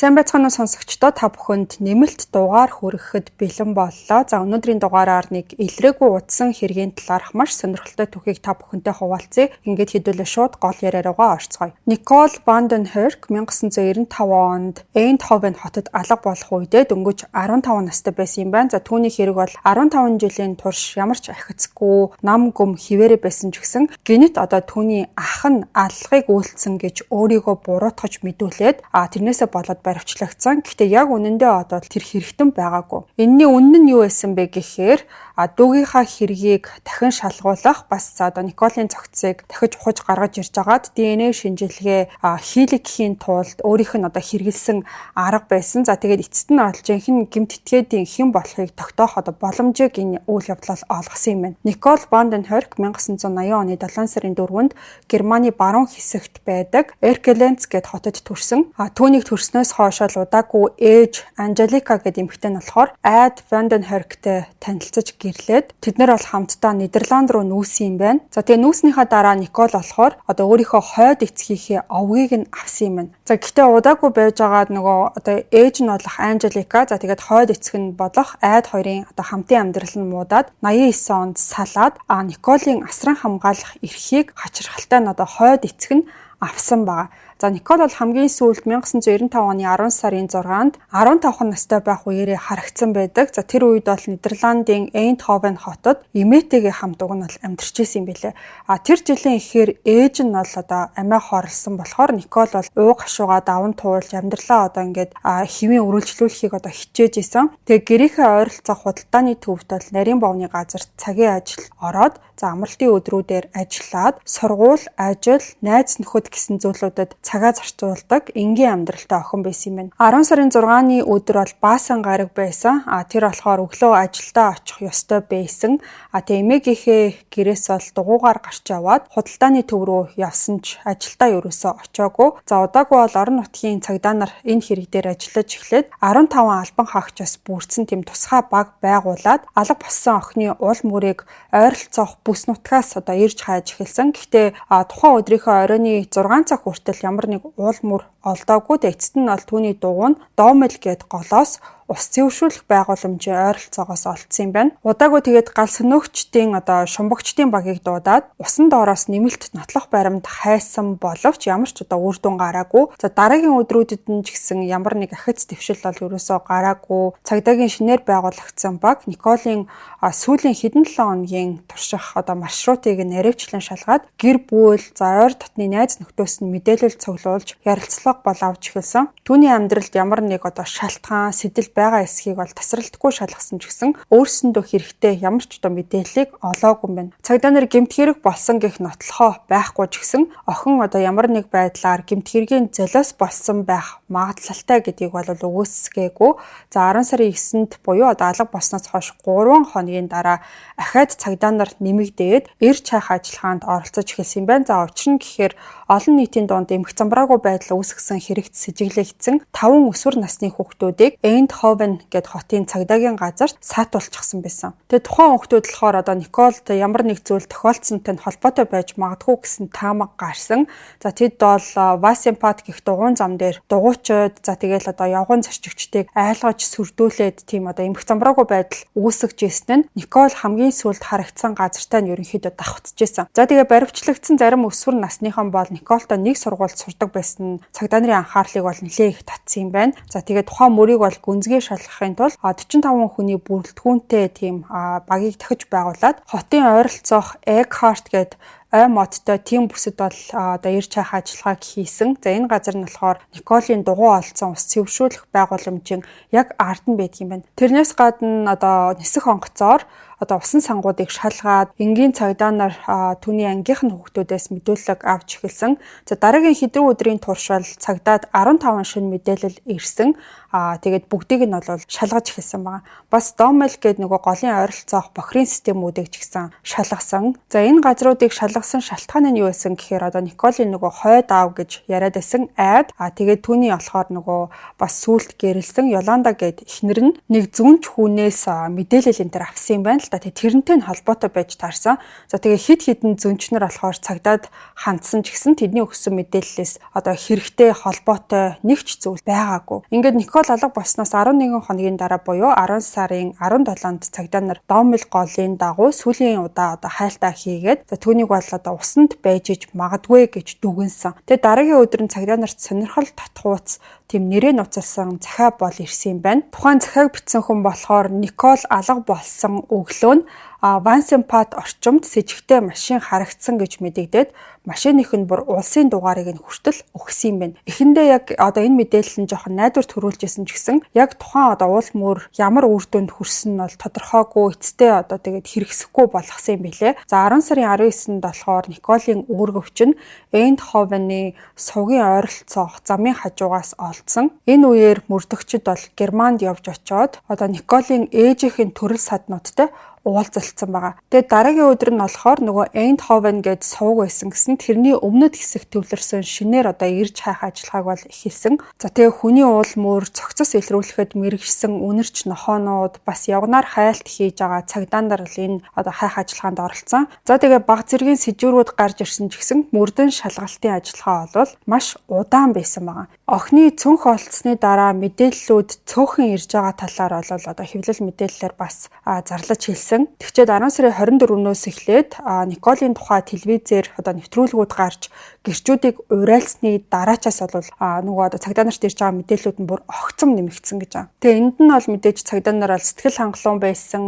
Сайн байцгаана уу сонсогчдоо, та бүхэнд нэмэлт дугаар хүрэхэд бэлэн боллоо. За өнөөдрийн дугаараар нэг илрээгүй удсан хэргийн талаарх маш сонирхолтой түүхийг та бүхэнтэй хуваалцъя. Ингээд хэдүүлээ шууд гол яриа руугаа орцгоё. Никол ван ден Херк 1995 онд Эйндховен хотод алга болох үедээ дөнгөж 15 настай байсан юм байна. За түүний хэрэг бол 15 жилийн турш ямар ч ахицгүй нам гүм хിവэрэ байсан ч гэсэн гинэт одоо түүний ах нь аллагыг үйлдсэн гэж өөрийгөө буруутгаж мэдүүлээд тэрнээсээ болоод баривчлагдсан. Гэхдээ яг үнэндээ одоо тэр хэрэгтэн байгаагүй. Энэний үнэн нь юу байсан бэ гэхээр дүүгийнхаа хэргийг дахин шалгуулах бас одоо Николийн цогцыг дахиж ухаж гаргаж ирж агаад ДНХ шинжилгээ хийлгэхийн тулд өөрийнх нь одоо хэрэгэлсэн арга байсан. За тэгээд эцэст нь олж жинхэнэ гэмт этгээдийн хэн болохыг тогтоох одоо боломжийг энэ үйл явдал олгосон юм байна. Никол ван ден Херк 1980 оны 7 сарын 4-нд Германы баруун хэсэгт байдаг Эркеленц гээд хотод төрсөн. Түүнийг төрснөөс хойш л удаагүй ээж Анжелика гэдэг эмэгтэй нь болохоор Айд ван ден Херктэй танилцаж гэрлээд тэд нар бол хамтдаа Нидерланд руу нүүсэн юм байна. За тэгээ нүүснийхаа дараа Никол болохоор одоо өөрийнхөө хойд эцгийнхээ овгийг нь авсан юм байна. За гэхдээ удаагүй байж байгаад нөгөө одоо ээж нь болох Анжелика за тэгээд хойд эцэг нь болох Айд хоёрын одоо хамтын амьдрал нь муудаад 89 онд салаад Николийн асран хамгаалах эрхийг хачирхалтай нь одоо хойд эцэг нь авсан байгаа. За Никол бол хамгийн сүүлд 1995 оны 10 сарын 6-нд 15 настай байх үеэрээ харагдсан байдаг. За тэр үед бол Нидерландын Эйндховен хотод эмээтэйгээ хамт уг нь бол амьдарч байсан юм билээ. Тэр жилийн эхээр ээж нь бол одоо амиа хорлсон болохоор Никол бол ууг хашуугаа даван туулж амьдралаа одоо ингээд хэвийн үргэлжлүүлэхийг одоо хичээж исэн. Тэгээ гэрийнхээ ойролцоох худалдааны төвд бол нарийн бовны газар цагийн ажил ороод за амралтын өдрүүдээр ажиллаад сургууль, ажил, найз нөхөд гэсэн зүйлүүдэд цагаа зарцуулдаг энгийн амьдралтай охин байсан юм байна. 10 сарын 6-ны өдөр бол баасан гараг байсан. Тэр болохоор өглөө ажилдаа очих ёстой байсан. Тэгээ эмээгийнхээ гэрээс бол дугуугаар гарч яваад худалдааны төв рүү явсан ч ажилдаа ерөөсөө очоогүй. За удаагүй бол орон нутгийн цагдаа нар энэ хэрэг дээр ажиллаж эхлээд 15 албан хаагчаас бүрдсэн тэм тусгай баг байгуулад алга болсон охины уул мөрийг ойролцоох бүс нутгаас одоо ирж хайж эхэлсэн. Гэхдээ тухайн өдрийнхөө оройны 6 цаг хүртэл ямар нэг уул мөр олдоогүй. Эцэст нь бол түүний дугуй нь Домел гээд голоос ус цэвэршүүлэх байгууламжийн ойролцоогоос олдсон юм байна. Удаагүй тэгээд гал сөнөөгчдийн одоо шумбагчдын багийг дуудаад усан доороос нэмэлт нотлох баримт хайсан боловч ямар ч одоо үр дүн гараагүй. За дараагийн өдрүүдэд нь ч гэсэн ямар нэг ахиц дэвшил бол ерөөсөө гараагүй. Цагдаагийн шинээр байгуулагдсан баг Николийн сүүлийн хэдэн 7 хоногийн турших одоо маршрутыг наривчлан шалгаад гэр бүл за ойр дотны найз нөхдөөс нь мэдээлэл цуглуулж ярилцлага бол авч эхэлсэн. Түүний амьдралд ямар нэг одоо шалтгаан сэтэл байгаа эсхийг бол тасралтгүй шалгасан ч гэсэн өөрсөндөө хэрэгтэй ямар ч одоо мэдээллийг олоогүй юм байна. Цагдаа нар гэмт хэрэг болсон гэх нотлохоо байхгүй ч гэсэн охин одоо ямар нэг байдлаар гэмт хэргийн золиос болсон байх магадлалтай гэдгийг бол өгөөсгээгүй. За 10 сарын 9-нд буюу одоо алга болсноос хойш 3 хоногийн дараа ахаад цагдаа нар нэмэгдээд эрч хайх ажиллагаанд оролцож эхэлсэн юм байна. За учир нь гэхээр олон нийтийн дунд эмх замбраагүй байдал үүсгэсэн хэрэгт сэжиглэгдсэн 5 өсвөр насны хүүхдүүдийг Эйндховен гээд хотын цагдаагийн газарт саатуулчихсан байсан. Тэгээ тухайн хүүхдүүд болохоор одоо Николд ямар нэг зүйл тохиолдсонтой холбоотой байж магадгүй гэсэн таамаг гарсан. За тэд бол Васенпат гэх дугуйн зам дээр дугуйчид за тэгээл одоо явган зорчигчдыг айлгаж сүрдүүлээд тийм одоо эмх замбраагүй байдал үүсгэж ирсэн нь Никол хамгийн сүүлд харагдсан газартай нь ерөнхийдөө давхцажсэн. За тэгээ баривчлагдсан зарим өсвөр насныхан бол Николтой нэг сургуульд сурдаг байсан цагдаа нарын анхаарлыг бол нэлээд их татсан юм байна. За тэгээ тухайн мөрийг бол гүнзгий шалгахын тулд 45 хүний бүрэлдэхүүнтэй тийм багийг дахиж байгуулад хотын ойролцоох Эгхарт гээд ой модтой тийм бүсэд бол одоо ирж хайх ажиллагааг хийсэн. За энэ газар нь болохоор Николийн дугуй олцсон ус цэвэршүүлэх байгууламжийн яг ард нь байдаг юм байна. Тэрнээс гадна одоо нисэх онгоцоор одоо усан сангуудыг шалгаад энгийн цагдаа нар түүний ангийнхан хүүхдүүдээс мэдүүлэг авч эхэлсэн. За дараагийн хэдэн өдрийн туршид цагдаад 15 шин мэдээлэл ирсэн. Тэгээд бүгдийг нь бол шалгаж эхэлсэн байна. Бас Домел гээд нөгөө голын ойролцоох бохирын системүүдийг ч гэсэн шалгасан. За энэ газруудыг шалгасан шалтгаан нь юу байсан гэхээр одоо Николийн нөгөө хойд аав гэж яриад байсан Айд тэгээд түүний болохоор нөгөө бас сүулт гэрэлсэн Йоланда гээд эхнэр нь нэг зүнч хүнээс мэдээлэл энэ төр авсан юм байна. л да. Тэрнтэй нь холбоотой байж таарсан. За тэгээ хид хідэн зөнчнөр болохоор цагдаад хандсан ч гэсэн тэдний өгсөн мэдээллээс одоо хэрэгтэй холбоотой нэг ч зүйл байгаагүй. Ингээд Никол алга болсноос 11 хоногийн дараа буюу 10 сарын 17-нд цагдаа нар Доммел голын дагуу сүүлийн удаа одоо хайлтаа хийгээд за түүнийг бол одоо усанд байж иж магадгүй гэж дүгнсэн. Тэгээ дараагийн өдөр нь цагдаа нарт сонирхол татхууц тийм нэрээ нуцалсан захиа бол ирсэн юм байна. Тухайн захиаг бичсэн хүн болохоор Никол алга болсон өглөө нь Вансенпат орчимд с ิจ гтэй машин харагдсан гэж мэдэгдээд машиных нь бүр улсын дугаарыг нь хүртэл өгсөн юм байна. Эхэндээ яг одоо энэ мэдээлэл нь жоохон найдвар төрүүлжсэн ч гэсэн яг тухайн одоо уул мөр ямар үр дүнд хүрсэн нь бол тодорхойгүй, эцтэй одоо тэгээд хэрэгсэхгүй болгосон юм билээ. За 10 сарын 19-нд болохоор Николийн үүргэвч нь Эйндховены сувгийн ойролцоох замын хажуугаас олдсон. Энэ үеэр мөрдөгчд бол Германд явж очоод одоо Николийн ээжийнхэн төрөл саднуудтай уулзалцсан байгаа. Тэгээд дараагийн өдөр нь болохоор нөгөө Эйндховен гээд сувг байсан гэсэн тэрний өмнөд хэсэг төвлөрсөн шинээр одоо ирж хайх ажиллагааг бол эхэлсэн. За тэгээд хүний уул мөр цогцос илрүүлэхэд мэрэгшсэн үнэрч нохоонууд бас явгнаар хайлт хийж байгаа цагдаа нар л энэ одоо хайх ажиллагаанд оролцсон. За тэгээд баг зэргийн сэжүүрүүд гарч ирсэн ч гэсэн мөрдөн шалгалтын ажиллагаа бол маш удаан байсан байгаа. Охины цүнх олцсны дараа мэдээллүүд цөөхөн ирж байгаа талаар бол одоо хэвлэл мэдээллээр бас зарлаж хэлсэн. Тэгчээд 10 сарын 24-өөс эхлээд Николийн тухай телевизээр одоо нэвтрүүлгүүд гарч гэрчүүдийг урайлсны дараачаас бол нөгөө одоо цагдаа нарт ирж байгаа мэдээллүүд нь бүр огцом нэмэгдсэн гэж байна. Тэгээ энд нь бол мэдээж цагдаа нар бол сэтгэл хангалуун байсан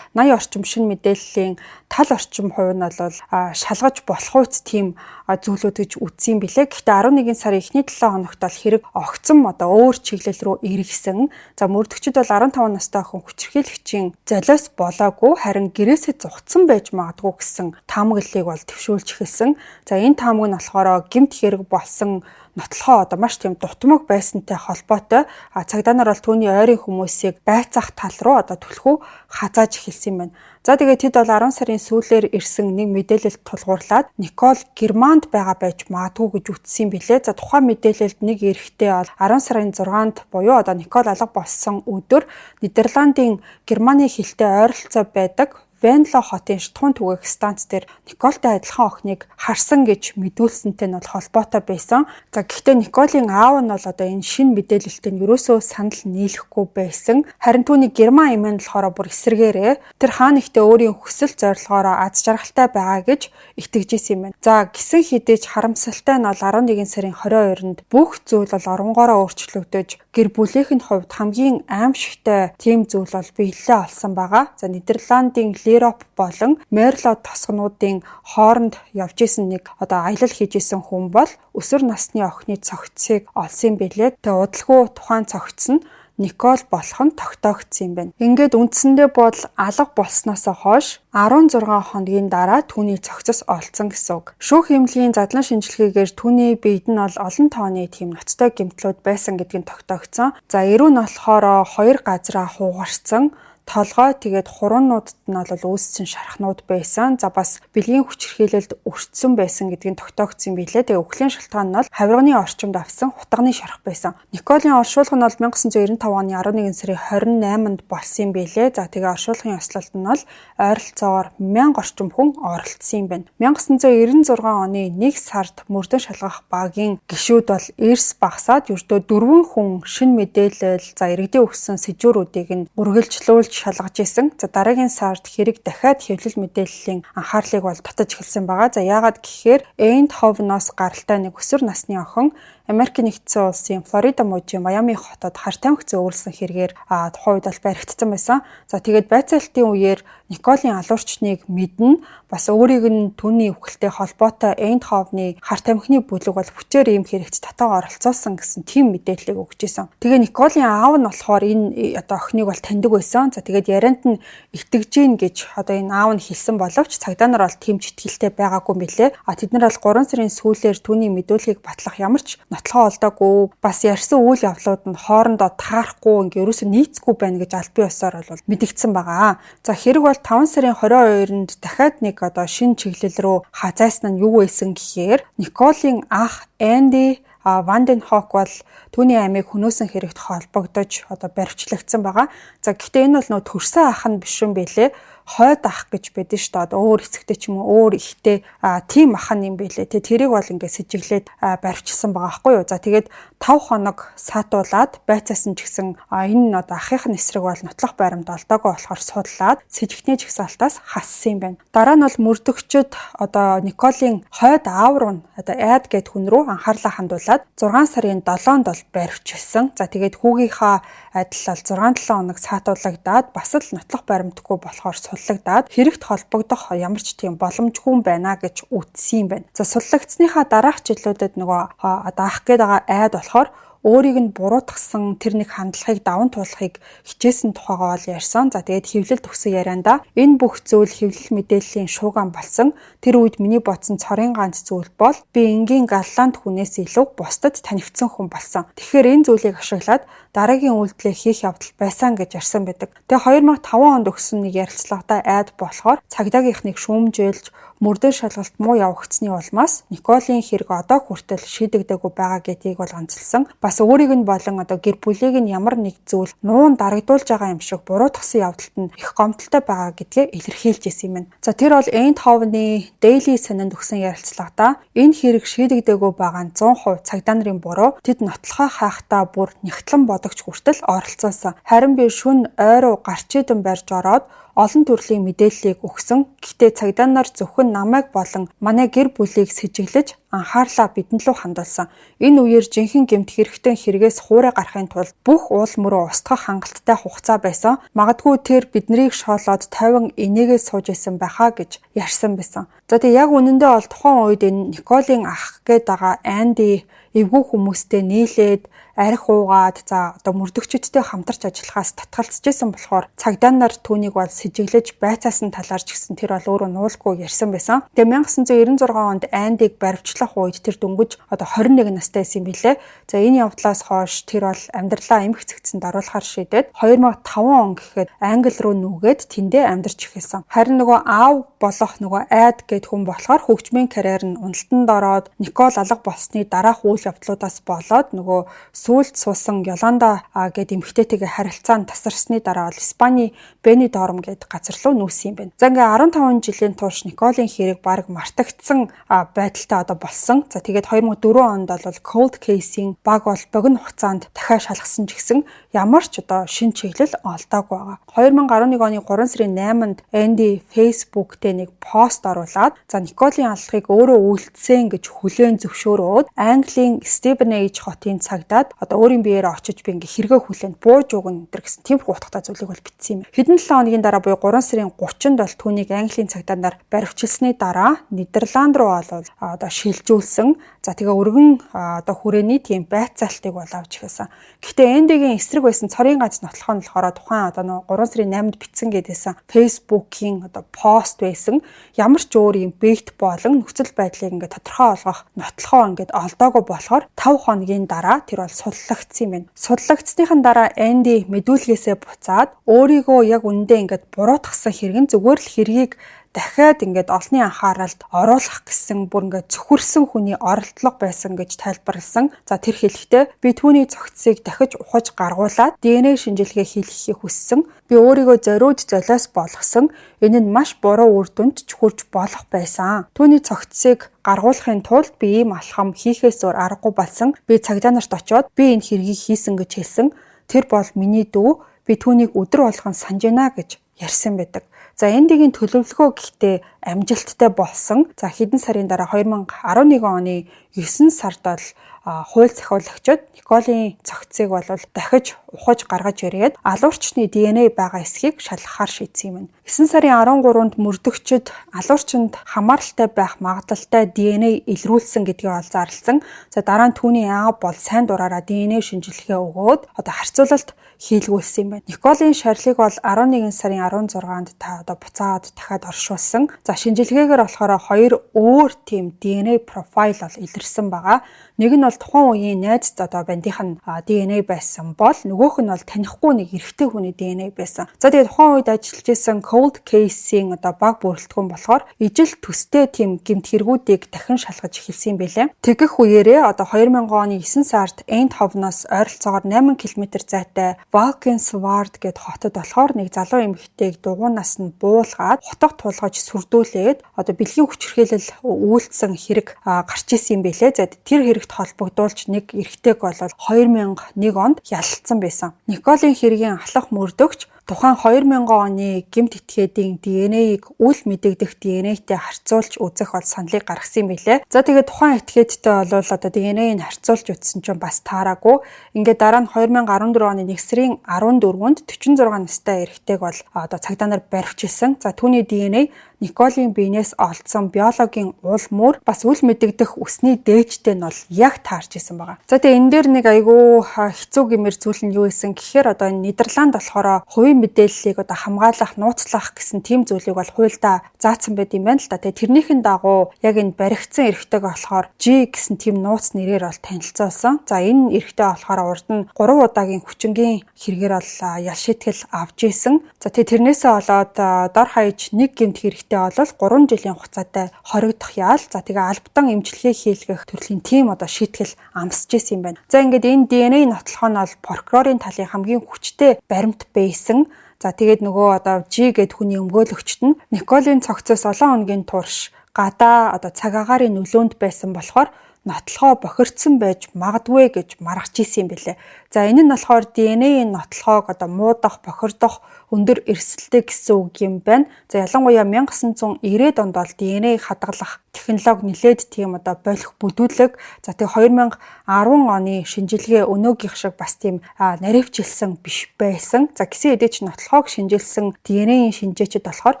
80 орчим шин мэдээллийн тал орчим хувь нь бол шалгаж болох үст тийм зүйлүүд гэж үзсэн билээ. Гэхдээ 11 сарын эхний 7 хоногт бол хэрэг огцом одоо өөр чиглэл рүү эргэсэн. За мөрдөгчд бол 15 настай охин хүчирхийлэгчийн золиос болоогүй харин гэрээсээ зугтсан байж магадгүй гэсэн таамаглалыг бол төвшүүлж эхэлсэн. За энэ таамаг нь болохоор гэмт хэрэг болсон нотлохоо одоо маш тийм дутмаг байсантай холбоотой цагдаа нар бол түүний ойрын хүмүүсийг байцаах тал руу одоо түлхүү хазааж эхэлсэн юм байна. За тэгээд тэд бол 10 сарын сүүлээр ирсэн нэг мэдээлэлд тулгуурлаад Никол Германд байгаа байж магадгүй гэж үтсэн билээ. За тухайн мэдээлэлд нэг эрэгтэй бол 10 сарын 6-нд буюу одоо Никол алга болсон өдөр Нидерландын Германы хэлтэй ойролцоо байдаг Венло хотын шатхуун түгээх станц дээр Николтай адилхан охиныг харсан гэж мэдүүлсэнтэй нь бол холбоотой байсан. За гэхдээ Николийн аав нь бол одоо энэ шинэ мэдээлэлтэй нь ерөөсөө санал нийлэхгүй байсан. Харин түүний Герман эмээ нь болохоор бүр эсэргээрээ тэр хаан ихтэй өөрийн хүсэл зорилгоороо аз жаргалтай байгаа гэж итгэж исэн юм байна. За гисэн хідээж харамсалтай нь бол 11 сарын 22-нд бүх зүйл бол оронгоороо өөрчлөгдөж гэр бүлийнхэн хувьд хамгийн аимшигтай тийм зүйл бол биелэлээ олсон байгаа. За Нидерландын Лероп болон Мерло тосгонуудын хооронд явж исэн нэг одоо аялал хийж исэн хүн бол өсвөр насны охины цогцсыг олсон билээ. Тэгээ удалгүй тухайн цогц нь Никол болох нь тогтоогдсон юм байна. Ингээд үндсэндээ бол алга болсноосоо хойш 16 хоногийн дараа түүний цогцос олцсон гэсэн үг. Шүүх эмнэлгийн задлан шинжилгээгээр түүний биед нь бол олон тооны тийм ноцтой гэмтлүүд байсан гэдгийг тогтоогдсон. За эрүү нь болохоор 2 газараа хугарсан. Толгой тэгээд хуруунуудад нь бол үүссэн шархнууд байсан. За бас бэлгийн хүчирхийлэлд өртсөн байсан гэдгийг тогтоогдсон билээ. Тэгээ өхлийн шалтгаан нь бол хавирганы орчимд авсан хутганы шарх байсан. Николийн оршуулга нь бол 1995 оны 11 сарын 28-нд болсон билээ. За тэгээ оршуулгын ёслолд нь бол ойролцоогоор 1000 орчим хүн оролцсон юм байна. 1996 оны 1 сард мөрдөн шалгах багийн гишүүд бол эрс багасаад ердөө 4 хүн шин мэдээлэл за иргэдийн өгсөн сэжүүрүүдийг нь үргэлжлүүлж шалгаж исэн. За дараагийн сард хэрэг дахиад хэвлэл мэдээллийн анхаарлыг бол татаж эхэлсэн байгаа. За яагаад гэхээр Эйндховеноос гаралтай нэг өсвөр насны охин Америк нэгдсэн улсын Флорида мужийн Майами хотод хар тамхи зөөвөрлсөн хэрэгээр тухайн үед бол баригдсан байсан. За тэгээд байцаалтын үеэр Николийн алуурчныг мэднэ. Бас өөрийг нь түүний үхэлтэй холбоотой Эйндховны хар тамхины бүлэг бол хүчээр ийм хэрэгт татаа оролцуулсан гэсэн тийм мэдээллийг өгч исэн. Тэгээ Николийн аав нь болохоор энэ одоо охиныг бол таньдаг байсан. За тэгээд ярианд нь итгэж гин гэж одоо энэ аав нь хэлсэн боловч цагдаа нар бол тийм ч итгэлтэй байгаагүй мөлий. Тэд нар бол 3 сарын сүүлээр түүний мэдүүлгийг батлах ямар ч нотлохоо олдоогүй. Бас ярьсан үйл явдлууд нь хоорондоо таарахгүй ингээ ерөөсөө нийцгүй байна гэж аль бие усаар бол мэдэгдсэн байгаа. За хэрэг бол 5 сарын 22-нд дахиад нэг одоо шинэ чиглэл рүү хазайсан нь юу байсан гэхээр Николийн ах Энди Ванденхок бол түүний амийг хөнөөсөн хэрэгт холбогдож одоо баривчлагдсан байгаа. За гэхдээ энэ бол нөө төрсөн ах нь биш юм билээ. хойд ах гэж байдаг шүү дээ. Одоо өөр эцэгтэй ч юм уу өөр ихтэй тийм ахан юм байлээ. Тэрийг бол ингээд сэжиглээд барьчихсан байгаа байхгүй юу. За тэгээд 5 хоног саатуулаад байцаасан ч гэсэн энэ одоо ахын эсрэг бол нотлох баримт олдоогүй болохоор судлаад сэжигтний жагсаалтаас хассан юм байна. Дараа нь бол мөрдөгчд одоо Николийн хойд аав руу одоо айд гэд хүн рүү анхаарлаа хандуулад 6 сарын 7-нд бол баривчилсан. За тэгээд хүүгийнхаа адил бол 6-7 хоног саатуулагдаад бас л нотлох баримтгүй болохоор суллагдаад хэрэгт холбогдох ямар ч тийм боломжгүй байна гэж үтсэн юм байна. За суллагдсныхаа дараах жилүүдэд нөгөө одоо ах гээд байгаа айд болохоор өөрийг нь буруутгасан тэр нэг хандлагыг даван туулахыг хичээсэн тухайгаа бол ярьсан. За тэгээд хэвлэл төгсөн ярианда энэ бүх зүйл хэвлэл мэдээллийн шууган болсон. Тэр үед миний бодсон цорын ганц зүйл бол би энгийн галланд хүнээс илүү бусдад танигдсан хүн болсон. Тэгэхээр энэ зүйлийг ашиглаад дараагийн үйлдэлээ хийх явдал байсан гэж ярьсан байдаг. Тэгээ 2005 онд өгсөн нэг ярилцлагатай айд болохоор цагдаагийнхныг шүүмжээлж мөрдөө шалгалт муу явагдсны улмаас Николийн хэрэг одоо хүртэл шийдэгдээгүй байгаа гэдгийг бол онцлсан. Бас өөрийг нь болон одоо гэр бүлийг нь ямар нэг зүйл нуун дарагдуулж байгаа юм шиг буруутгасан явдалд нь их гомдолтой байгаа гэдгээ илэрхийлж ирсэн юм байна. За тэр бол Eindhoven-ы Daily Sun-д өгсөн ярилцлагатаа энэ хэрэг шийдэгдээгүй байгаа нь 100% цагдаа нарын буруу. Тэд нотлохоо хайхтаа бүр нэгтлэн бодогч хүртэл оролцоосон. Харин би шүн ойроо гарч идэн барьж ороод олон төрлийн мэдээллийг өгсөн. Гэхдээ цагдаа нар зөвхөн намайг болон манай гэр бүлийг сэжиглэж анхаарлаа бидэнд рүү хандуулсан. Энэ үеэр жинхэнэ гэмт хэрэгтэн хэрэгээс хуурай гарахын тулд бүх уул мөрөө устгах хангалттай хугацаа байсан. Магадгүй тэр биднийг шоолоод 50 энийгээс сууж исэн байхаа гэж ярьсан байсан. За тэг яг үнэндээ бол тухайн үед энэ Николийн ах гээд байгаа Анди эвгүй хүмүүстэй нийлээд арх уугаад за одоо мөрдөгчөдтэй хамтарч ажиллахаас татгалзчихсан болохоор цагдаа нар түүнийг бол сэжиглэж байцаасан талаар ч гэсэн тэр бол өөрөө нуулгүй ярьсан байсан. Тэгээ 1996 онд Андиг баривчлах үед тэр дөнгөж одоо 21 настай байсан юм билээ. За энэ явдлаас хойш тэр бол амьдралаа эмх цэгцэнд оруулахар шийдээд 2005 он гэхэд Англи руу нүгээд тэндээ амьдарч эхэлсэн. Харин нөгөө аав болох нөгөө айд гэд хүн болохоор хөгжмийн карьер нь уналтанд ороод Никол алга болсны дараах үйл явдлуудаас болоод нөгөө сүүлд суусан Йоланда гэд эмэгтэйтэйгээ харилцаанд тасарсны дараа бол Испани Бенидорм гэд газар руу нүүсэн юм байна. За ингээ 15 жилийн турш Николийн хэрэг баг мартагдсан байдалтай одоо болсон. За тэгээд 2004 онд бол Cold Case-ийн баг бол богино хугацаанд дахиад шалгасан ч гэсэн ямар ч одоо шин чиглэл олдоогүй байгаа. 2011 оны 3 сарын 8-нд Анди Facebook дээр нэг пост оруулаад за Николийн аллахыг өөрөө үйлдсэн гэж хүлээн зөвшөөрөөд Английн Stevenage хотын цагдаад одоо өөрийн биеэрээ очиж би ингээ хэрэгэ хүлээнд бууж өгнө гэсэн тиймэрхүү утгатай зүйлийг бол бичсэн юм. Хэдэн 7 хоногийн дараа буюу 3 сарын 30-нд бол түүнийг Английн цагдаа нар баривчилсны дараа Нидерланд руу одоо шилжүүлсэн. За тэгээ өргөн одоо хүрээний тийм байцаалтыг бол авч ирсэн. Гэхдээ Эндигийн эсрэг байсан цорын ганц нотлох нь болохоор тухайн одоо 3 сарын 8-нд бичсэн гэдээсэн Facebook-ийн одоо пост байсан. Ямар ч өөр юм бэгт болон нөхцөл байдлыг ингээ тодорхой олгох нотлохоо ингээ олдоогүй болохоор 5 хоногийн дараа тэр бол суллагдсан юм байна. Суллагдсныхан дараа Энди мэдүүлгээсээ буцаад өөрийгөө яг үндэ ингээ буруутгасан хэрэг нь зүгээр л хэргийг дахиад ингээд олонний анхааралд оруулах гэсэн бүр ингээд зөвхөрсөн хүний оролдлого байсан гэж тайлбарласан. За тэр хэлэхдээ би түүний цогцсыг дахиж ухаж гаргуулад ДНХ шинжилгээ хийхийг хүссэн. Би өөрийгөө зориуд золиос болгосон. Энэ нь маш буруу үр дүнд ч хүрч болох байсан. Түүний цогцсыг гаргуулахын тулд би ийм алхам хийхээс өөр аргагүй болсон. Би цагдаа нарт очиод би энэ хэргийг хийсэн гэж хэлсэн. Тэр бол миний дүү. Би түүнийг өдөр болгон санаж байна гэж ярьсан байдаг. За Эндигийн төлөвлөгөө гэхдээ амжилттай болсон. За хэдэн сарын дараа 2011 оны 9 сард бол хууль захиулагчид Николийн цогцыг бол дахиж ухаж гаргаж ирээд алуурчны ДНХ байгаа эсхийг шалгахаар шийдсэн юм. 9 сарын 13-нд мөрдөгчд алуурчинд хамааралтай байх магадлалтай ДНХ илрүүлсэн гэдгийг ол зарласан. За дараа нь түүний аав бол сайн дураараа ДНХ шинжилгээ өгөөд одоо харьцуулалт хийлгүүлсэн юм байна. Николийн шарилыг бол 11 сарын 16-нд та одоо буцаад дахиад оршуулсан. За шинжилгээгээр болохоор 2 өөр тийм ДНХ профайл бол илэрсэн байгаа. Нэг нь бол тухайн үеийн найз одоо бандийнх нь ДНХ байсан бол нөгөөх нь бол танихгүй нэг эрэгтэй хүний ДНХ байсан. За тэгээд тухайн үед ажиллаж исэн cold case-ийн одоо баг бүрэлдэхүүн болохоор ижил төстэй тийм гэмт хэрэгүүдийг дахин шалгаж эхэлсэн юм байлээ. Тэгэх үеэрээ одоо 2000 оны 9 сард Eindhoven-оос ойролцоогоор 8 км зайтай Valkenswaard гээд хотод болохоор нэг залуу эмэгтэйг дугуйнаас нь буулгаад хотог тулгаж сүрдүүлээд одоо бэлгийн хүчирхийлэл үйлдсэн хэрэг гарч исэн юм байлээ. За тэр хэрэгт холбогдуулж нэг эрэгтэйг бол 2001 онд ялцсан байсан. Николийн хэргийн ахлах мөрдөгч тухайн 2000 оны гэмт этгээдийн ДНХ-ийг үл мэдэгдэх ДНХ-тэй харьцуулж үзэх бол саналыг гаргасан юм билээ. За тэгээд тухайн этгээдтэй бол одоо ДНХ-ийг харьцуулж үзсэн чинь бас таараагүй. Ингээд дараа нь 2014 оны 1 сарын 14-нд 46 настай эрэгтэйг бол одоо цагдаа нар баривчилсан. За түүний ДНХ Николийн биенээс олдсон биологийн уул мөр бас үл мэдэгдэх үсний дээжтэй нь бол яг таарч исэн байгаа. За тэгээ энэ дээр нэг айгүй хэцүү гэмээр зүйл нь юу исэн гэхээр одоо Нидерланд болохоор хувийн мэдээллийг одоо хамгаалах, нууцлах гэсэн тийм зүйлийг бол хуульдаа заасан байт юм байна л да. Тэгээ тэрнийхэн дагуу яг энэ баригдсан эрэгтэйг болохоор G гэсэн тийм нууц нэрээр бол танилцуулсан. За энэ эрэгтэй болохоор урд нь 3 удаагийн хүчингийн хэрэгээр бол ял шийтгэл авч исэн. За тэгээ тэрнээсээ болоод дор хаяж нэг гэмт хэрэг бол 3 жилийн хугацаатай хоригдох яал. За тэгээ албатан эмчилгээ хийлгэх төрлийн тим одоо шийтгэл амсж исэн юм байна. За ингээд энэ ДНХ нотлохоо нь бол прокурорын талын хамгийн хүчтэй баримт байсан. За тэгээд нөгөө одоо G гэд хүний өмгөөлөгчт нь Николийн цогцоос олон хоногийн турш гадаа одоо цаг агаарын нөлөөнд байсан болохоор нотлохоо бохирдсан байж магадгүй гэж маргаж исэн юм билээ. За энэ нь болохоор ДНХ-ийн нотлохоог одоо муудах, бохирдох өндөр эрсдэлтэй гэсэн үг юм байна. За ялангуяа 1990-ад онд бол ДНХ-ийг хадгалах технологи нэлээд тийм одоо болох бүдүүлэг. За тэгээ 2010 оны шинжилгээ өнөөгийнх шиг бас тийм наривчилсан биш байсан. За гэсэн хэдий ч нотлохоог шинжилсэн ДНХ-ийн шинжээчид болохоор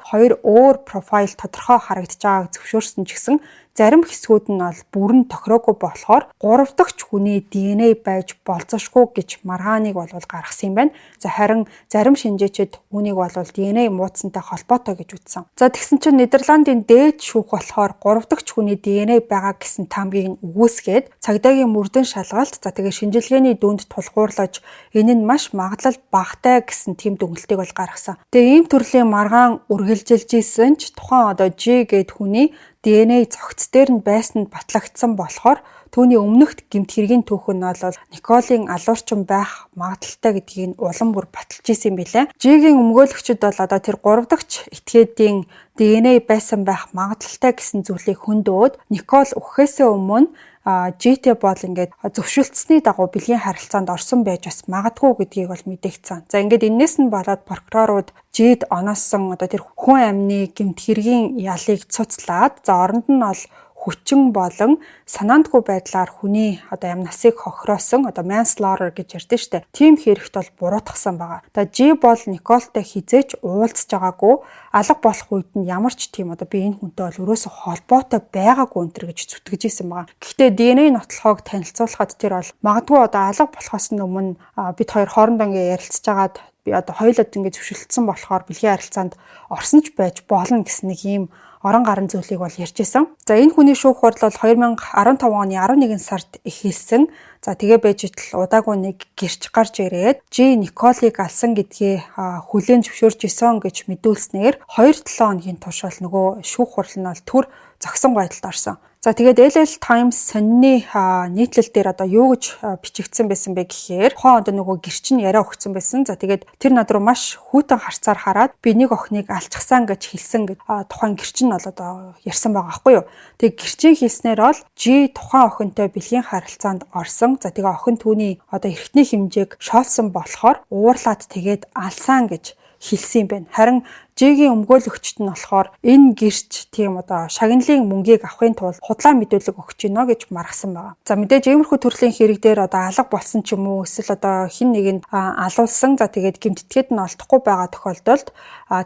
хоёр өөр профайл тодорхой харагдаж байгааг зөвшөөрсөн ч гэсэн зарим хэсгүүд нь бол бүрэн тохироогүй болохоор 3 дахь хүний ДНХ байж болзошгүй гэж маргааныг бол гаргасан юм байна. За харин зарим шинжээчид үүнийг бол ДНХ муудсантай холбоотой гэж үзсэн. За тэгсэн чинь Нидерландын дээд шүүх болохоор 3 дахь хүний ДНХ байгаа гэсэн таамгийг үгүйсгээд цагдаагийн мөрдөн шалгалт за тэгээ шинжилгээний дүнд тулгуурлаж энэ нь маш магадлал багатай гэсэн тийм дүгнэлтийг бол гаргасан. Тэгээ ийм төрлийн маргаан үргэлжилж исэн ч тухайн одоо G гэд хүний ДНХ цогц дээр нь байсанд батлагдсан болохоор түүний өмнөхд гэмт хэргийн түүх нь бол Николийн алуурчин байх магадaltaй гэдгийг улам бүр баталж исэн юм билээ. G-гийн өмгөөлөгчд бол одоо тэр 3 дахь этгээдийн ДНХ байсан байх магадaltaй гэсэн зүйлийг хөндөөд Никол өгөхөөсөө өмнө G-тэй бол ингээд зөвшөлдсөний дагуу бэлгийн харилцаанд орсон байж бас магадгүй гэдгийг бол мэдээгдсэн. За ингээд энэс нь болоод прокурорууд G-д онооссон одоо тэр хүн амны гэмт хэргийн ялыг цуцлаад за оронд нь бол хүчин болон санаандгүй байдлаар хүний одоо ям насыг хохироосон одоо manslaughter гэж ярьдэн штэ. Тим хэрэгт бол буруутгасан байгаа. Одоо G бол Николтой хизээч уулзж байгаагүй алга болох үед нь ямар ч тийм одоо би энэ хүнтэй бол өрөөсө холбоотой байгаагүй өнтер гэж зүтгэж исэн байгаа. Гэхдээ ДНХ нотлохоог танилцуулахад тэр бол магадгүй одоо алга болохоос нь өмнө бид хоёр хоорондоо ингээ ярилцж байгаад би одоо хоёулаа ингээ зөвшөлдсөн болохоор бэлгийн харилцаанд орсон ч байж болно гэсэн нэг ийм орон гарын зүйлийг бол ярьж исэн. За энэ хүний шүүх хурал бол 2015 оны 11 сард эхэлсэн. За тэгээ байж итл удаагүй нэг гэрч гарч ирээд G Николыг алсан гэдгээ хүлээн зөвшөөрч исэн гэж мэдүүлснээр 2-7 хоногийн турш бол нөгөө шүүх хурал нь бол түр зогсон байдалд орсон. За тэгээд LL Times сонины нийтлэл дээр одоо юу гэж бичигдсэн байсан бэ гэхээр одоо нөгөө гэрчин яриа өгсөн байсан. За тэгээд тэр над руу маш хүйтэн харцаар хараад би нэг охиныг алчсан гэж хэлсэн гэж тухайн гэрчин нь бол одоо ярьсан байгаа байхгүй юу. Тэгээд гэрчин хэлснээр бол G тухайн охинтой бэлгийн харилцаанд орсон. За тэгээ охин түүний одоо эрхтний хэмжээг шоолсон болохоор уурлаад тэгээд алсан гэж хэлсэн юм байна. Харин G-гийн өмгөөлөгчт нь болохоор энэ гэрч тийм одоо шагналын мөнгийг авахын тулд худлаа мэдүүлэг өгч гинэ гэж маргасан байгаа. За мэдээж иймэрхүү төрлийн хэрэг дээр одоо алга болсон ч юм уу эсвэл одоо хин нэг нь алуулсан за тэгээд гэмтэтгээд нь олдохгүй байгаа тохиолдолд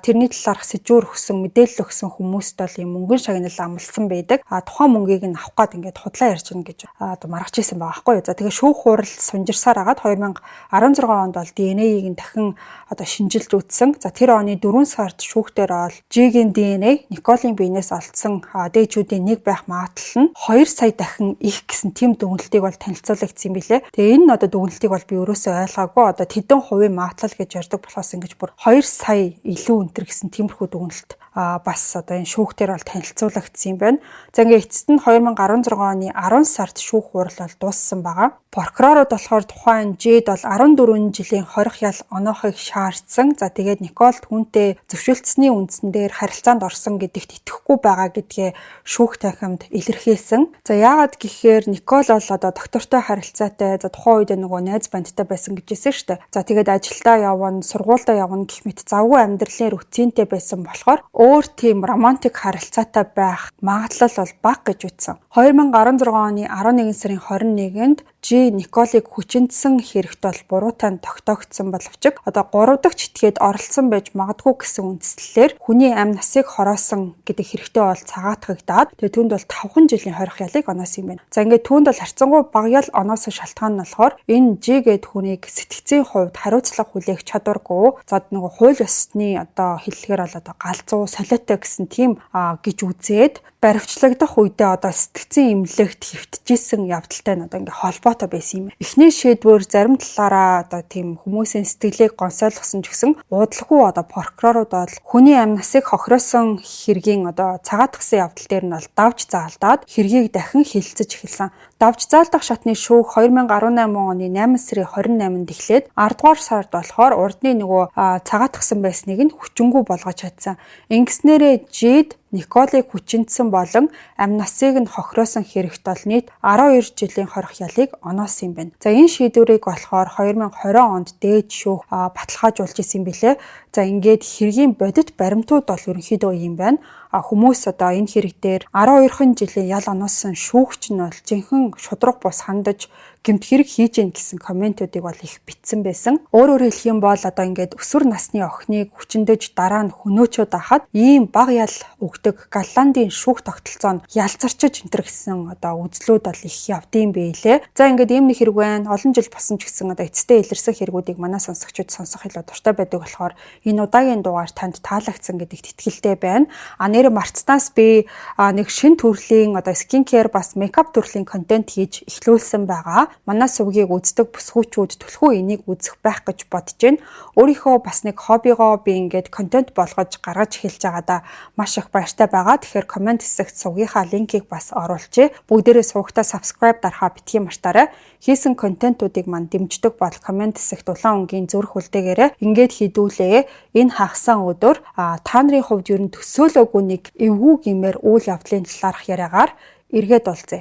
тэрний талаарх сэжүүр өгсөн мэдээлэл өгсөн хүмүүст бол юм мөнгөн шагнал амлсан байдаг. Тухайн мөнгийг нь авах гээд ингээд худлаа ярьж гин гэж одоо маргаж исэн байгаа байхгүй юу. За тэгээд шүүх хурал сунжирсаар агаад 2016 онд бол ДНХ-ийг нь дахин одоо шинжилж үзсэн. За тэр оны 4 сард шүүхтэр бол G-ийн DNA Николийн биенээс олдсон дээжүүдийн нэг байх магадлал нь 2 сая дахин их гэсэн тийм дүгнэлтийг бол танилцуулагдсан юм билээ. Тэгээ энэ одоо дүгнэлтийг бол би өөрөөсөө ойлгоогүй. Одоо тэдэн хувийн магадлал гэж ярьдаг болохоос ингэж бүр 2 сая илүү өнтер гэсэн тиймэрхүү дүгнэлт бас одоо энэ шүүхтэр бол танилцуулагдсан юм байна. За ингээ эцэст нь 2016 оны 10 сард шүүх хурал бол дууссан байгаа. Прокурорууд болохоор тухайн Жид бол 14 жилийн хорих ял оноохыг шаардсан. За тэгээд Никол түүнтэй зөвшөөрөлтсөний үндсэн дээр харилцаанд орсон гэдэгт итгэхгүй байгаа гэдгээ шүүх танхимд илэрхийлсэн. За яагаад гэхээр Никол бол одоо доктортой харилцаатай, за тухайн үед нөгөө найз бандтай байсан гэжсэн шүү дээ. За тэгээд ажилдаа явна, сургуультай явна гэх мэт завгүй амьдралын рутинтэй байсан болохоор өөр тийм романтик харилцаатай байх магадлал бол бага гэж үзсэн. 2016 оны 11 сарын 21-нд G Николыг хүчинтсэн хэрэгт бол буруутай тогтоогдсон боловч одоо 3 дахь этгээд оролцсон байж магадгүй гэсэн үндслэлээр хүний амь насыг хороосон гэдэг хэрэгтэй бол цагаатгагдаад тэгээ түүнд бол 5 жилийн хорих ялыг оноосон юм байна. За ингээд түүнд бол харьцангуй бага ял оноосон шалтгаан нь болохоор энэ G гээд хүнийг сэтгцийн хувьд хариуцлага хүлээх чадваргүй, за нөгөө хууль ёсны одоо хэллэгээр бол одоо галзуу солиотой гэсэн тийм гэж үзээд баривчлагдах үедээ одоо сэтгцийн эмнэлэгт хэвтжсэн явдалтай нь одоо ингээ холбоотой байсан юм. Эхний шийдвэр зарим талаараа одоо тийм хүмүүсийн сэтгэлийг гонсойлгосон ч гэсэн уудлахгүй одоо прокурорууд бол хүний амь насыг хохироосон хэргийн одоо цагаатгсан явдал дээр нь бол давж заалдаад хэргийг дахин хилцэж эхэлсэн. Давж заалдах шатны шүүх 2018 оны 8 сарын 28-нд эхлээд 10 дугаар сард болохоор урдны нөгөө цагаатгсан байсныг нь хүчингүй болгож чадсан. Ингэснээрээ Жид Николыг хүчинтсэн болон амь насыг нь хохироосон хэрэгт бол нийт 12 жилийн хорих ялыг оноосон юм байна. За энэ шийдвэрийг болохоор 2020 онд дээд шүүх баталгаажуулж исэн юм билээ. За ингээд хэргийн бодит баримтууд бол ерөнхийдөө юм байна. Хүмүүс одоо энэ хэрэг дээр 12 жилийн ял оноосон шүүгч нь бол жинхэнэ шудраг бус хандаж гэмт хэрэг хийж гин гэсэн комментуудыг бол их битсэн байсан. Өөрөөр хэлэх юм бол одоо ингээд өсвөр насны охиныг хүчиндөж дараа нь хөнөөчөд ахад ийм бага ял өгдөг Голландын шүүх тогтолцоонд ялцарчиж энтэр гэсэн одоо үзлүүд бол их явдсан байлээ. За ингээд ийм нэг хэрэг байна. Олон жил болсон ч гэсэн одоо эцэстээ илэрсэн хэрэгүүдийг манай сонсогчид сонсох илүү дуртай байдаг болохоор энэ удаагийн дугаар танд таалагдсан гэдэгт итгэлтэй байна. Нэр марцтаас би нэг шин төрлийн одоо скин кеэр бас мейкап төрлийн контент хийж эхлүүлсэн байгаа. Манай сувгийг үздэг бүсгүүчүүд түлхүү энийг үзэх байх гэж бодож байна. Өөрийнхөө бас нэг хоббигоо би ингээд контент болгож гаргаж эхэлж байгаадаа маш их баяртай байгаа. Тэгэхээр комент хэсэгт сувгийнхаа линкийг бас оруулжээ. Бүгдээрээ сувгтаа subscribe дарахаа битгий мартаарай. Хийсэн контентуудыг мань дэмждэг бол комент хэсэгт улаан өнгийн зүрх үлдээгээрэй. Ингээд хийдүүлээ. Энэ хагасан өдөр та нарын хувьд ер нь төсөөлөөгүй нэг эвгүй гэмээр үйл явдлын талаарх яриагаар эргээд олзээ.